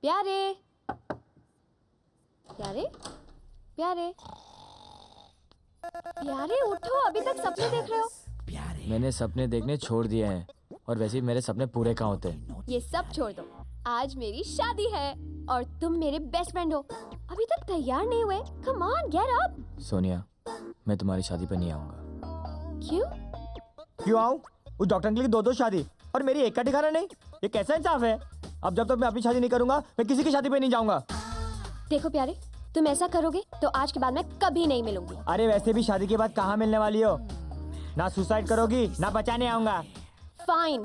प्यारे प्यारे प्यारे प्यारे उठो, अभी तक सपने देख रहे हो? मैंने सपने देखने छोड़ दिए हैं और वैसे भी मेरे सपने पूरे कहाँ होते हैं। ये सब छोड़ दो, आज मेरी शादी है और तुम मेरे बेस्ट फ्रेंड हो। अभी तक तैयार नहीं हुए? Come on get up. Sonia, मैं तुम्हारी शादी पर नहीं आऊंगा। क्यों? क्यों आऊं? उस डॉक्टर अंकल की दो शादी और मेरी एक का ठिकाना नहीं। ये कैसा इंसाफ है? अब जब तक मैं अपनी शादी नहीं करूंगा मैं किसी की शादी पे नहीं जाऊंगा। देखो प्यारे, तुम ऐसा करोगे तो आज के बाद मैं कभी नहीं मिलूंगी। अरे वैसे भी शादी के बाद कहाँ मिलने वाली हो? ना सुसाइड करोगी ना बचाने आऊंगा। फाइन,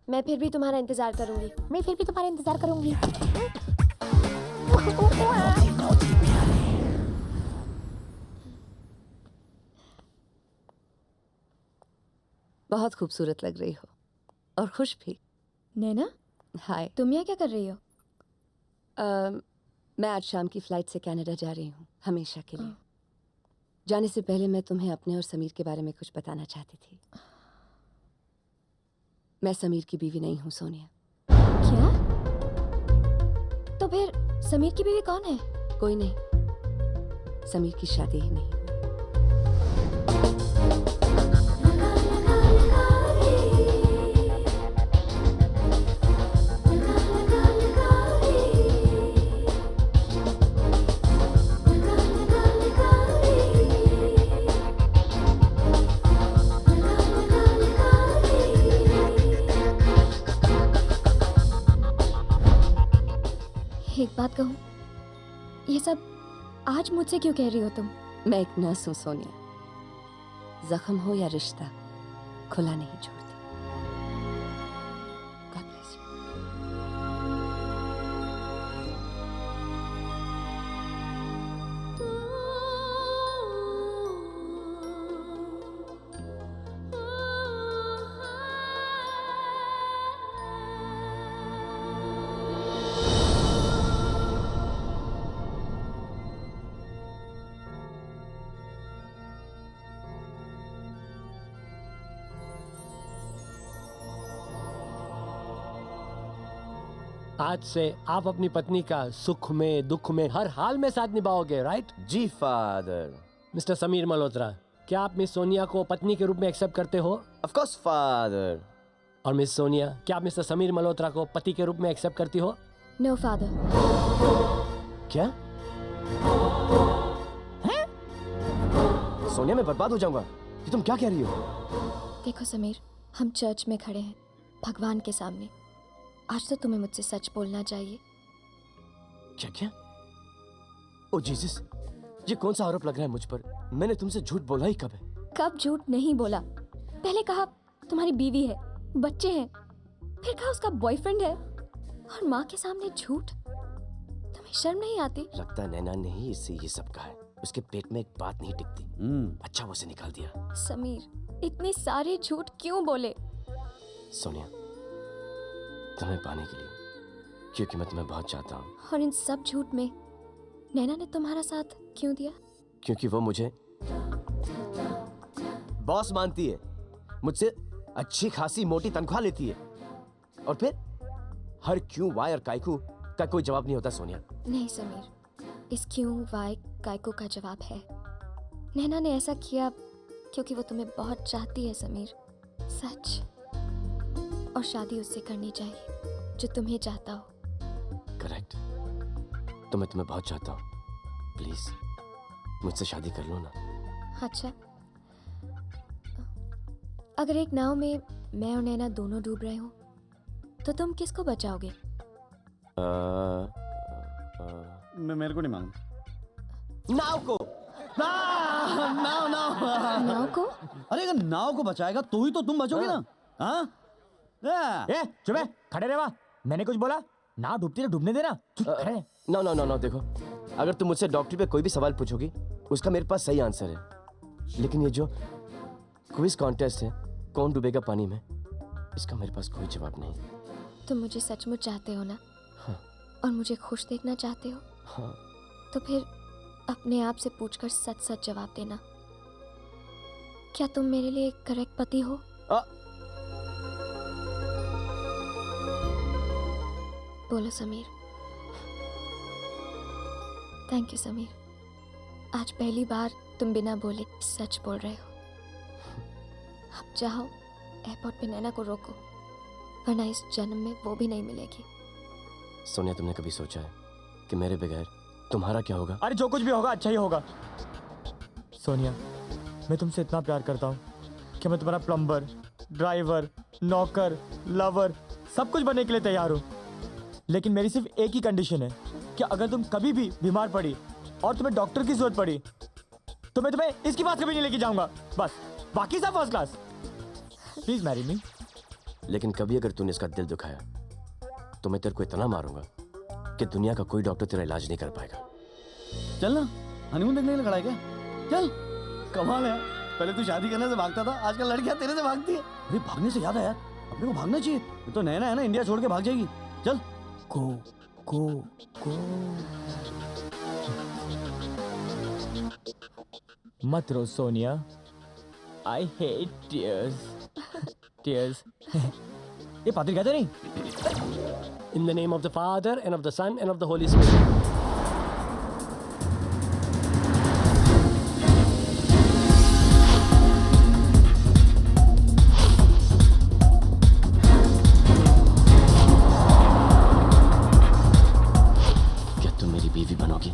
मैं फिर भी तुम्हारा इंतजार करूंगी। बहुत खूबसूरत लग रही हो और खुश भी। नैना, हाय। तुम यहाँ क्या कर रही हो? मैं आज शाम की फ्लाइट से कनाडा जा रही हूँ, हमेशा के लिए। जाने से पहले मैं तुम्हें अपने और समीर के बारे में कुछ बताना चाहती थी। मैं समीर की बीवी नहीं हूँ सोनिया। क्या? तो फिर समीर की बीवी कौन है? कोई नहीं, समीर की शादी ही नहीं हुई। एक बात कहूँ, ये सब आज मुझसे क्यों कह रही हो तुम? मैं एक नर्स हूँ सोनिया। जख्म हो या रिश्ता, खुला नहीं छोड़ती। God bless you. आज से आप अपनी पत्नी का सुख में दुख में हर हाल में साथ निभाओगे, राइट? जी फादर। मिस्टर समीर मल्होत्रा, क्या आप मिस सोनिया को पत्नी के रूप में एक्सेप्ट करते हो? Of course father. और मिस सोनिया, क्या आप मिस्टर समीर मल्होत्रा को पति के रूप में एक्सेप्ट करती हो? No father. क्या? सोनिया, मैं बर्बाद हो जाऊंगा। ये तुम क्या कह रही हो? देखो समीर, हम चर्च में खड़े हैं, भगवान के सामने। आज तो तुम्हें मुझसे सच बोलना चाहिए। क्या क्या? ओ जीसस, ये कौन सा आरोप लग रहा है मुझ पर? मैंने तुमसे झूठ बोला ही कब है? कब झूठ नहीं बोला? पहले कहा तुम्हारी बीवी है, बच्चे हैं, फिर कहा उसका बॉयफ्रेंड है, और माँ के सामने झूठ। तुम्हें शर्म नहीं आती? लगता है नैना ने ही इससे ये सब कहा है। उसके पेट में एक बात नहीं टिकती। अच्छा, वो उसे निकाल दिया। समीर, इतने सारे झूठ क्यों बोले? सोनिया, तुम्हें पाने के लिए, क्योंकि मैं तुम्हें बहुत चाहता हूँ। और इन सब झूठ में नैना ने तुम्हारा साथ क्यों दिया? क्योंकि वो मुझे बॉस मानती है, मुझसे अच्छी खासी मोटी तनख्वाह लेती है, और फिर हर क्यों, वाई और कायकू का कोई जवाब नहीं होता सोनिया। नहीं समीर, इस क्यों, वाई, कायको का जवाब है। नैना ने ऐसा किया क्योंकि वो तुम्हें बहुत चाहती है समीर, सच। और शादी उससे करनी चाहिए जो तुम्हें चाहता हो। करेक्ट। तो मैं तुम्हें बहुत चाहता हूँ, प्लीज मुझसे शादी कर लो ना। अच्छा, अगर एक नाव में मैं और नैना दोनों डूब रहे हो तो तुम किसको बचाओगे? मेरे को नहीं मालूम। नाव को। नाव नाव नाव को? अरे अगर नाव को बचाएगा तो ही तो तुम बचोगे ना। हाँ? ए, चुप है, खड़े रहे। मैंने कुछ बोला? नाव डूबती है, डूबने देना। खड़े। नो नो नो नो, देखो, अगर तुम मुझसे डॉक्टरी पे कोई भी सवाल पूछोगी उसका मेरे पास सही आंसर है, लेकिन ये जो क्विज कॉन्टेस्ट है, कौन डूबेगा पानी में, इसका मेरे पास कोई जवाब नहीं। तुम मुझे सचमुच चाहते हो ना? हाँ। और मुझे खुश देखना चाहते हो? हाँ। तो फिर अपने आप से पूछकर सच सच जवाब देना। क्या तुम मेरे लिए करेक्ट पति हो? बोलो समीर। Thank you Sameer. आज पहली बार तुम बिना बोले सच बोल रहे हो। अब जाओ, एयरपोर्ट पे नैना को रोको, वरना इस जन्म में वो भी नहीं मिलेगी। सोनिया, तुमने कभी सोचा है कि मेरे बगैर तुम्हारा क्या होगा? अरे जो कुछ भी होगा अच्छा ही होगा। सोनिया, मैं तुमसे इतना प्यार करता हूँ कि मैं तुम्हारा प्लम्बर, ड्राइवर, नौकर, लवर सब कुछ बनने के लिए तैयार हूँ। लेकिन मेरी सिर्फ एक ही कंडीशन है कि अगर तुम कभी भी बीमार पड़ी और तुम्हें डॉक्टर की जरूरत पड़ी तो मैं तुम्हें इसकी बात कभी नहीं लेके जाऊंगा। बस, बाकी सब first class. Please marry me. लेकिन कभी अगर तूने इसका दिल दुखाया तो मैं तेरे को इतना मारूंगा कि दुनिया का कोई डॉक्टर तेरा इलाज नहीं कर पाएगा। चल ना, हनीमून देखने के लिए खड़ा है क्या? चल। कमाल है, पहले तू शादी करने से भागता था, आजकल लड़कियां तेरे से भागती है। अरे भागने से याद है यार, अपने को भागना चाहिए। ये तो नैना है ना, इंडिया छोड़ के भाग जाएगी। चल। गो गो गो। मत रो Sonia, I hate tears. Tears. ये पादरी कहते नहीं? In the name of the Father, and of the Son, and of the Holy Spirit. क्या तुम मेरी बीवी बनोगी?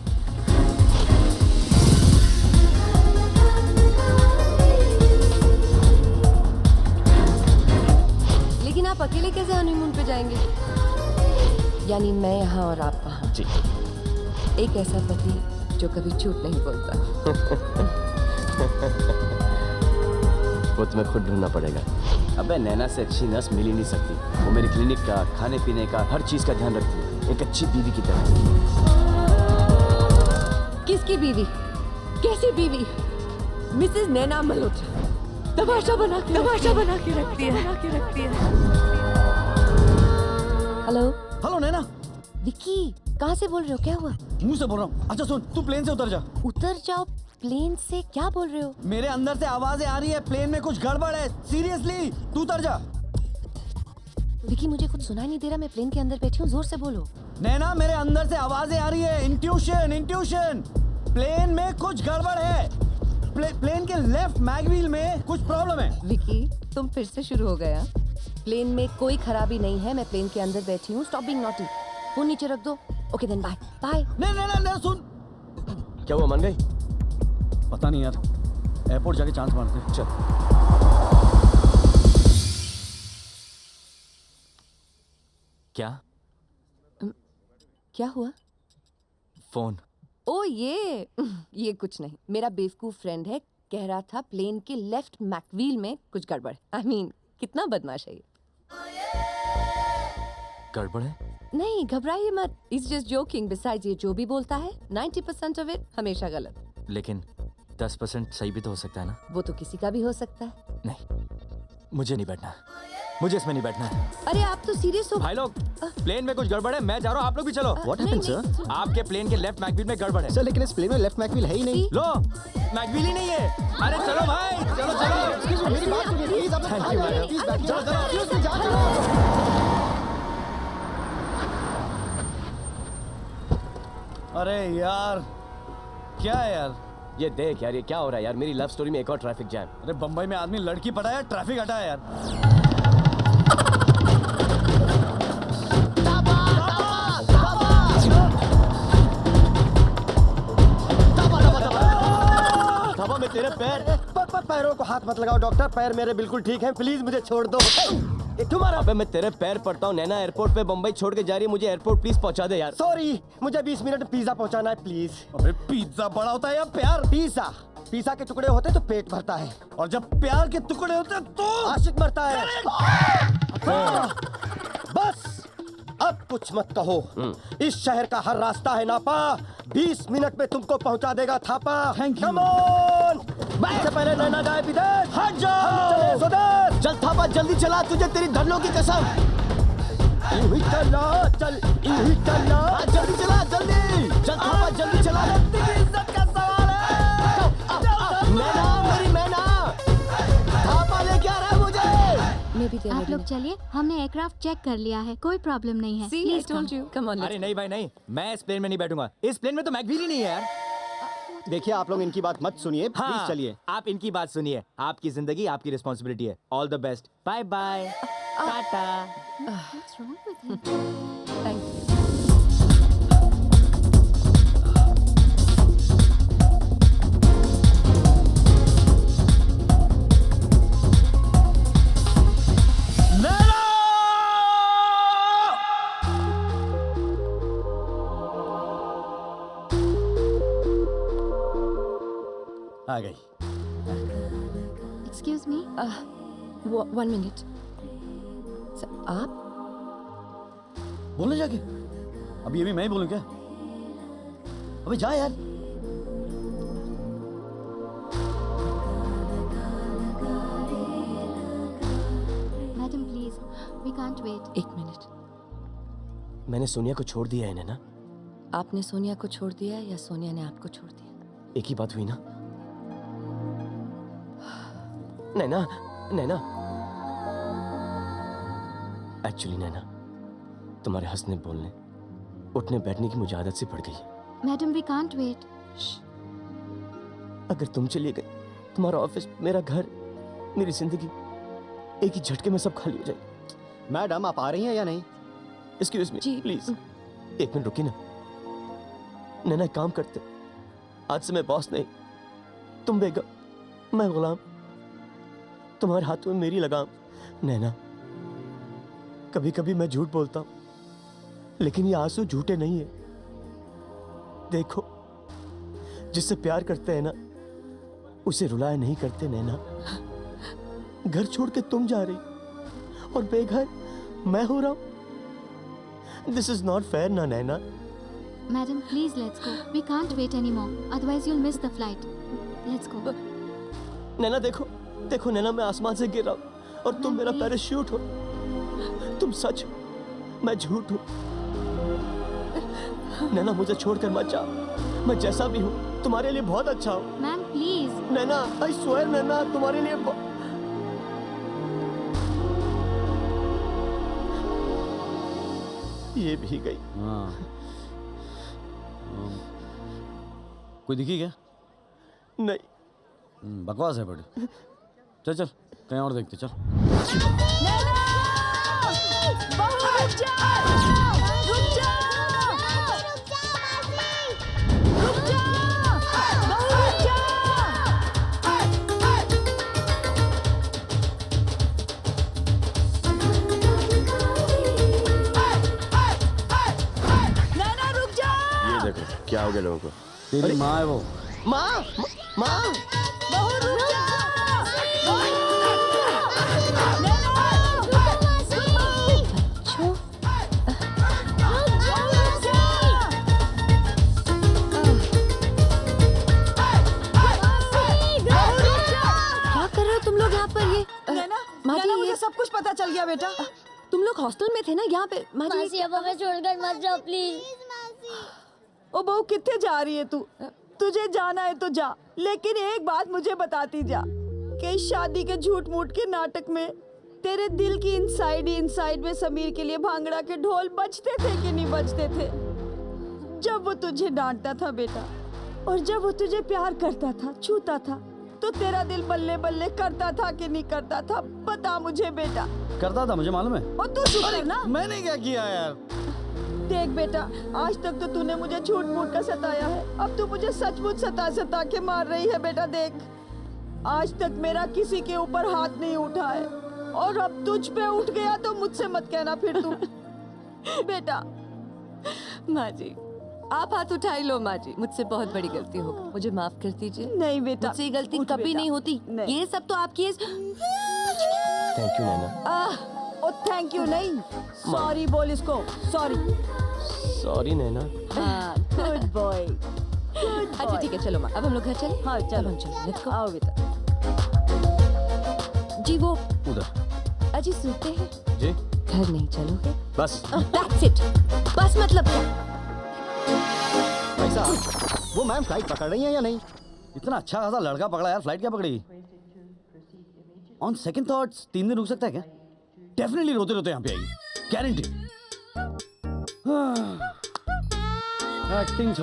लेकिन आप अकेले कैसे हनीमून पे जाएंगे? यानी मैं यहाँ और आप वहाँ। जी। एक ऐसा पति जो कभी झूठ नहीं बोलता। वो तुम्हें खुद ढूंढना पड़ेगा। अबे नैना से अच्छी नर्स मिल ही नहीं सकती। वो मेरे क्लिनिक का, खाने पीने का, हर चीज का ध्यान रखती है, एक अच्छी बीवी की तरह। किसकी बीवी? कैसी बीवी? मिसेस नैना मल्होत्रा तमाशा बना के रखती है। हेलो हेलो नैना। विक्की, कहाँ से बोल रहे हो? क्या हुआ? मुंह से बोल रहा हूँ। अच्छा सुन, तू प्लेन से उतर जा। उतर जाओ प्लेन से? क्या बोल रहे हो? मेरे अंदर से आवाजें आ रही है, प्लेन में कुछ गड़बड़ है। सीरियसली, तू उतर जा। विक्की, मुझे कुछ सुनाई नहीं दे रहा, मैं प्लेन के अंदर बैठी हूँ, जोर से बोलो। नैना, मेरे अंदर से आवाजें आ रही है। इंट्यूशन। प्लेन में कुछ गड़बड़ है। प्लेन के लेफ्ट मैगव्हील में कुछ प्रॉब्लम है। विक्की, तुम फिर से शुरू हो गया। प्लेन में कोई खराबी नहीं है, मैं प्लेन के अंदर बैठी हूँ। Stop being naughty. फोन नीचे रख दो। Okay then, bye bye. नहीं सुन। क्या हुआ, मान गई? पता नहीं यार, एयरपोर्ट जाके चांस मारते हैं। चल। क्या हुआ? फोन। ओ ये कुछ नहीं, मेरा बेवकूफ फ्रेंड है, कह रहा था प्लेन के लेफ्ट मैकव्हील में कुछ गड़बड़। आई मीन कितना बदमाश है ये। गड़बड़ है? नहीं, घबराइए मत, इट्स जस्ट जोकिंग। बिसाइड्स ये जो भी बोलता है 90% ऑफ इट हमेशा गलत। लेकिन 10% सही भी तो हो सकता है ना? वो तो किसी का भी हो सकता है। नहीं, मुझे नहीं बैठना, मुझे इसमें नहीं बैठना है। अरे आप तो सीरियस हो भाई लोग, प्लेन में कुछ गड़बड़ है, मैं जा रहा हूँ, आप लोग भी चलो। What नहीं, happened, नहीं, sir? आपके प्लेन के लेफ्ट मैगव्हील में गड़बड़ है। सर, लेकिन इस प्लेन में लेफ्ट मैगव्हील है ही नहीं। लो, मैगव्हील ही नहीं है। अरे चलो भाई, चलो। मेरी बात सुनिए please. Thank you, madam. Please बैठिए। चलो। अरे यार, क्या है यार? ये देख यार, ये क्या हो रहा है यार? मेरी लव स्टोरी में एक और ट्रैफिक जैम। अरे बम्बई में आदमी लड़की पटा है, ट्रैफिक हटा है यार। थापा, मैं तेरे पैर। पैरों को हाथ मत लगाओ डॉक्टर, पैर मेरे बिल्कुल ठीक हैं, प्लीज मुझे छोड़ दो। तुम्हारा? अबे मैं तेरे पैर पड़ता हूँ। नैना एयरपोर्ट पे बम्बई छोड़ के जा रही है, मुझे एयरपोर्ट प्लीज पहुंचा दे यार। सॉरी, मुझे 20 मिनट में पिज्जा पहुंचाना है प्लीज। अबे पिज्जा बड़ा होता है या प्यार? पिज्जा के टुकड़े होते तो पेट भरता है, और जब प्यार के टुकड़े होते हैं तो आशिक मरता है। बस अब कुछ मत कहो। इस शहर का हर रास्ता है नापा, 20 मिनट में तुमको पहुंचा देगा Thapa. Thank you. Come on! इससे पहले नैना जाए विदेश। हट जाओ। चले स्वदेश। चल थापा, जल्दी चला, तुझे तेरी धरनों की कसम। यूं ही चलना, चल यूं ही चलना। जल्दी चला, जल्दी चल थापा, जल्दी चला। इज्जत का सवाल है। मैना, मेरी मैना, थापा लेके आ रहा है मुझे। मैं Maybe they are आप ready लोग now. चलिए, हमने एयरक्राफ्ट चेक कर लिया है, कोई प्रॉब्लम नहीं है। See, I please told you. Come on, let's अरे नहीं भाई नहीं, मैं इस प्लेन में नहीं बैठूंगा। इस प्लेन में तो मैकव्हील ही नहीं है यार। देखिए आप लोग इनकी बात मत सुनिए, हाँ, प्लीज चलिए। आप इनकी बात सुनिए। आपकी जिंदगी आपकी रिस्पॉन्सिबिलिटी है। All the best, bye bye, tata. What's wrong with him? Thank you. आ गई। Excuse me? One minute. So, आप बोलने जाके अभी ये भी मैं ही बोलूं क्या? अबे जा यार। Madam, please, we can't wait. एक मिनट। मैंने सोनिया को छोड़ दिया है नैना। आपने सोनिया को छोड़ दिया या सोनिया ने आपको छोड़ दिया? एक ही बात हुई ना नैना। नैना एक्चुअली नैना, तुम्हारे हंसने बोलने उठने बैठने की मुझे आदत सी पड़ गई है। Madam, we can't wait. अगर तुम चली गई, तुम्हारा ऑफिस, मेरा घर, मेरी जिंदगी एक ही झटके में सब खाली हो जाए। मैडम आप आ रही हैं या नहीं? एक्सक्यूज मी जी। प्लीज, एक मिनट रुकी ना। नैना एक काम करते, आज से मैं बॉस नहीं, तुम बेगम, मैं गुलाम, तुम्हारे हाथों में मेरी लगाम। नैना कभी कभी मैं झूठ बोलता हूं, लेकिन ये आंसू झूठे नहीं है। देखो, जिससे प्यार करते हैं ना, उसे रुलाया नहीं करते नैना। घर छोड़ के तुम जा रही और बेघर मैं हो रहा हूं। दिस इज नॉट फेयर ना नैना। Madam, please let's go. We can't wait anymore. Otherwise, you'll miss the flight. Let's go. नैना देखो, देखो नैना, मैं आसमान से गिर रहा हूं और तुम मेरा पैराशूट हो। तुम सच हो, मैं झूठ हूं। नैना मुझे छोड़कर मत जाओ, मैं जैसा भी हूं तुम्हारे लिए बहुत अच्छा हूं। Ma'am, please. Naina I swear नैना, तुम्हारे लिए ये भी गई। हाँ। कोई दिखी क्या? नहीं। बकवास है बड़ी। चल चल कहीं और देखते चल। ये देखो क्या हो गया लोगों को। तेरी माँ है वो। माँ, माँ, क्या कर रहे हो तुम लोग यहाँ पर? ये माजी, मुझे ये सब कुछ पता चल गया बेटा। तुम लोग हॉस्टल में थे ना यहाँ पे? माजी, मासी अब हमें छोड़कर मत जाओ प्लीज। ओ बहू कितने जा रही है तू? तुझे जाना है तो जा, लेकिन एक बात मुझे बताती जा कि इस शादी के झूठ मूठ के नाटक में तेरे दिल की इनसाइड में समीर के लिए भांगड़ा के ढोल बजते थे कि नहीं बजते थे? जब वो तुझे डांटता था बेटा, और जब वो तुझे प्यार करता था, छूता था, तो तेरा दिल बल्ले बल्ले करता था कि नहीं करता था? बता मुझे बेटा। करता था, मुझे मालूम है। और तू चुप रह ना। मैंने क्या किया यार? देख बेटा, आज तक तो तूने मुझे झूठ मूठ का सताया है, अब तू मुझे सचमुच सता के मार रही है बेटा। देख, आज तक मेरा किसी के ऊपर हाथ नहीं उठा है, और अब तुझ पे उठ गया तो मुझसे मत कहना फिर तू। बेटा। माँ जी, आप हाथ उठा ही लो माँ जी, मुझसे बहुत बड़ी गलती हो गई, मुझे माफ कर दीजिए। नहीं बेटा, मुझसे ये गलती उठ कभी बेटा। नहीं होती। नहीं। ये सब तो आपकी थैंक यू नैना। ओ थैंक यू नहीं, सॉरी बोल इसको। Sorry. Sorry Naina. Good boy. अच्छा ठीक है, चलो माँ, अब हम लोग घर चले। हाँ चलो, हम चलो, लेट्स गो। आओ बेटा। जी वो उधर। अजी सुनते हैं, जी घर नहीं चलोगे? बस। That's it. बस मतलब क्या? भाई साहब, वो मैम फ्लाइट पकड़ रही हैं या नहीं? इतना अच्छा खासा लड़का पकड़ा यार, फ्लाइट क्या पकड़ेगी? ऑन सेकंड थॉट्स 3 दिन रुक सकता है क्या? डेफिनेटली रोते रोते यहाँ पे आएगी, गारंटी। एक्टिंग